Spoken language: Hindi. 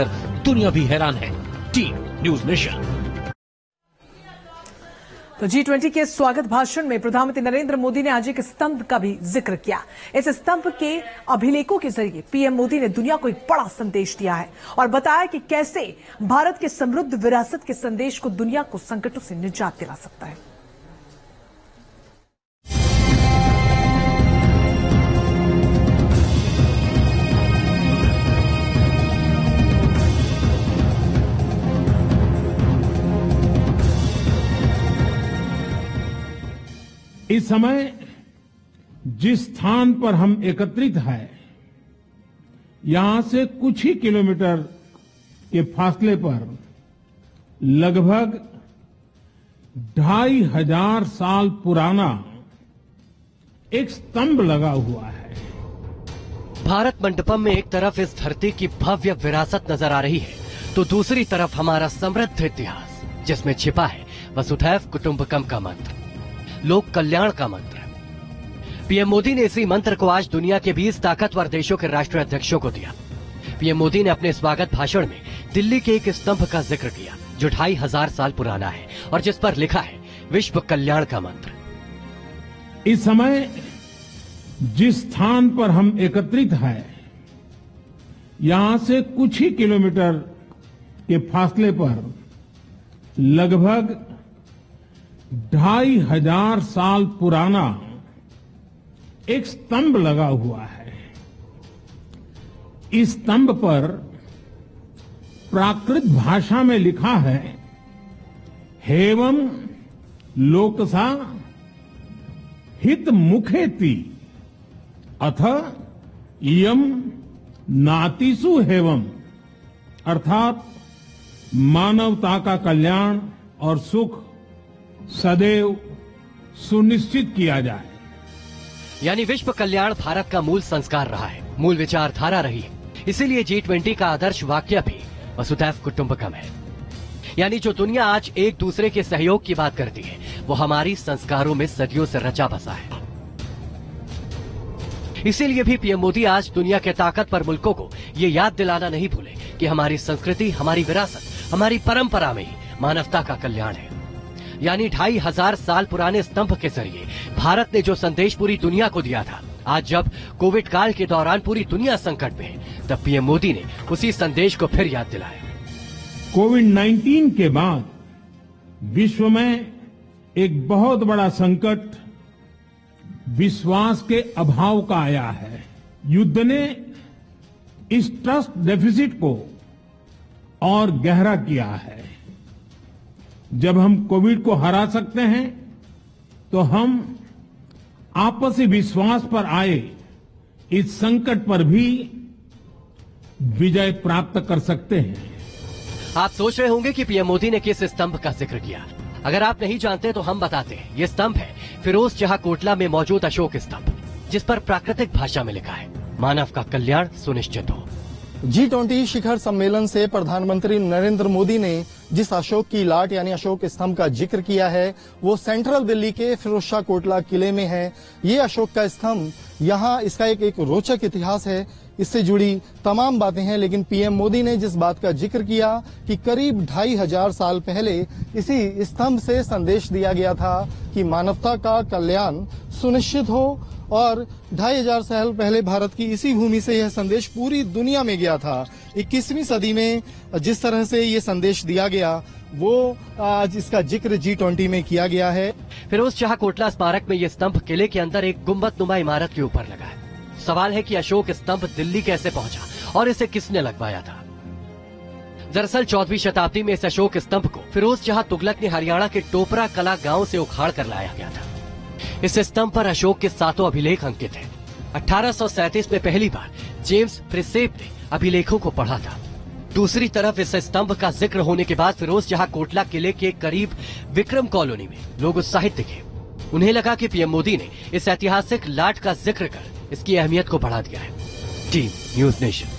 दुनिया भी हैरान है। Team news nation. तो G20 के स्वागत भाषण में प्रधानमंत्री नरेंद्र मोदी ने आज एक स्तंभ का भी जिक्र किया। इस स्तंभ के अभिलेखों के जरिए पीएम मोदी ने दुनिया को एक बड़ा संदेश दिया है और बताया कि कैसे भारत के समृद्ध विरासत के संदेश को दुनिया को संकटों से निजात दिला सकता है। इस समय जिस स्थान पर हम एकत्रित हैं, यहां से कुछ ही किलोमीटर के फासले पर लगभग 2500 साल पुराना एक स्तंभ लगा हुआ है। भारत मंडपम में एक तरफ इस धरती की भव्य विरासत नजर आ रही है, तो दूसरी तरफ हमारा समृद्ध इतिहास, जिसमें छिपा है वसुधैव कुटुंबकम का मंत्र, लोक कल्याण का मंत्र। पीएम मोदी ने इसी मंत्र को आज दुनिया के 20 ताकतवर देशों के राष्ट्राध्यक्षों को दिया। पीएम मोदी ने अपने स्वागत भाषण में दिल्ली के एक स्तंभ का जिक्र किया जो 2500 साल पुराना है और जिस पर लिखा है विश्व कल्याण का मंत्र। इस समय जिस स्थान पर हम एकत्रित हैं, यहां से कुछ ही किलोमीटर के फासले पर लगभग 2500 साल पुराना एक स्तंभ लगा हुआ है। इस स्तंभ पर प्राकृत भाषा में लिखा है हेवम लोकसा हित मुखेति अथ इयम नातिसु हेवम, अर्थात मानवता का कल्याण और सुख सदैव सुनिश्चित किया जाए। यानी विश्व कल्याण भारत का मूल संस्कार रहा है, मूल विचारधारा रही है। इसीलिए G20 का आदर्श वाक्य भी वसुधैव कुटुंबकम है। यानी जो दुनिया आज एक दूसरे के सहयोग की बात करती है, वो हमारी संस्कारों में सदियों से रचा बसा है। इसीलिए भी पीएम मोदी आज दुनिया के ताकतवर मुल्कों को ये याद दिलाना नहीं भूले कि हमारी संस्कृति, हमारी विरासत, हमारी परंपरा में ही मानवता का कल्याण है। यानी 2500 साल पुराने स्तंभ के जरिए भारत ने जो संदेश पूरी दुनिया को दिया था, आज जब कोविड काल के दौरान पूरी दुनिया संकट में है, तब पीएम मोदी ने उसी संदेश को फिर याद दिलाया। कोविड-19 के बाद विश्व में एक बहुत बड़ा संकट विश्वास के अभाव का आया है। युद्ध ने इस ट्रस्ट डेफिसिट को और गहरा किया है। जब हम कोविड को हरा सकते हैं, तो हम आपसी विश्वास पर आए इस संकट पर भी विजय प्राप्त कर सकते हैं। आप सोच रहे होंगे कि पीएम मोदी ने किस स्तंभ का जिक्र किया। अगर आप नहीं जानते तो हम बताते हैं। ये स्तंभ है फिरोज जहां कोटला में मौजूद अशोक स्तंभ, जिस पर प्राकृतिक भाषा में लिखा है मानव का कल्याण सुनिश्चित हो। G20 शिखर सम्मेलन से प्रधानमंत्री नरेंद्र मोदी ने जिस अशोक की लाट यानी अशोक स्तंभ का जिक्र किया है, वो सेंट्रल दिल्ली के फिरोजशाह कोटला किले में है। ये अशोक का स्तंभ, यहाँ इसका एक रोचक इतिहास है, इससे जुड़ी तमाम बातें हैं। लेकिन पीएम मोदी ने जिस बात का जिक्र किया कि करीब 2500 साल पहले इसी स्तंभ से संदेश दिया गया था कि मानवता का कल्याण सुनिश्चित हो, और 2500 साल पहले भारत की इसी भूमि से यह संदेश पूरी दुनिया में गया था। 21वीं सदी में जिस तरह से ये संदेश दिया गया, वो आज इसका जिक्र G20 में किया गया है। फिरोज शाह कोटला स्मारक में ये स्तंभ किले के अंदर एक गुंबदनुमा इमारत के ऊपर लगा है। सवाल है कि अशोक स्तंभ दिल्ली कैसे पहुंचा और इसे किसने लगवाया था। दरअसल 14वीं शताब्दी में इस अशोक स्तंभ को फिरोज शाह तुगलक ने हरियाणा के टोपरा कला गांव से उखाड़ कर लाया गया था। इस स्तंभ पर अशोक के 7 अभिलेख अंकित हैं। 1837 में पहली बार जेम्स प्रिसेप ने अभिलेखों को पढ़ा था। दूसरी तरफ इस स्तंभ का जिक्र होने के बाद फिरोज शाह कोटला किले के करीब विक्रम कॉलोनी में लोग उत्साहित दिखे। उन्हें लगा कि पीएम मोदी ने इस ऐतिहासिक लाट का जिक्र कर इसकी अहमियत को बढ़ा दिया है। Team news nation.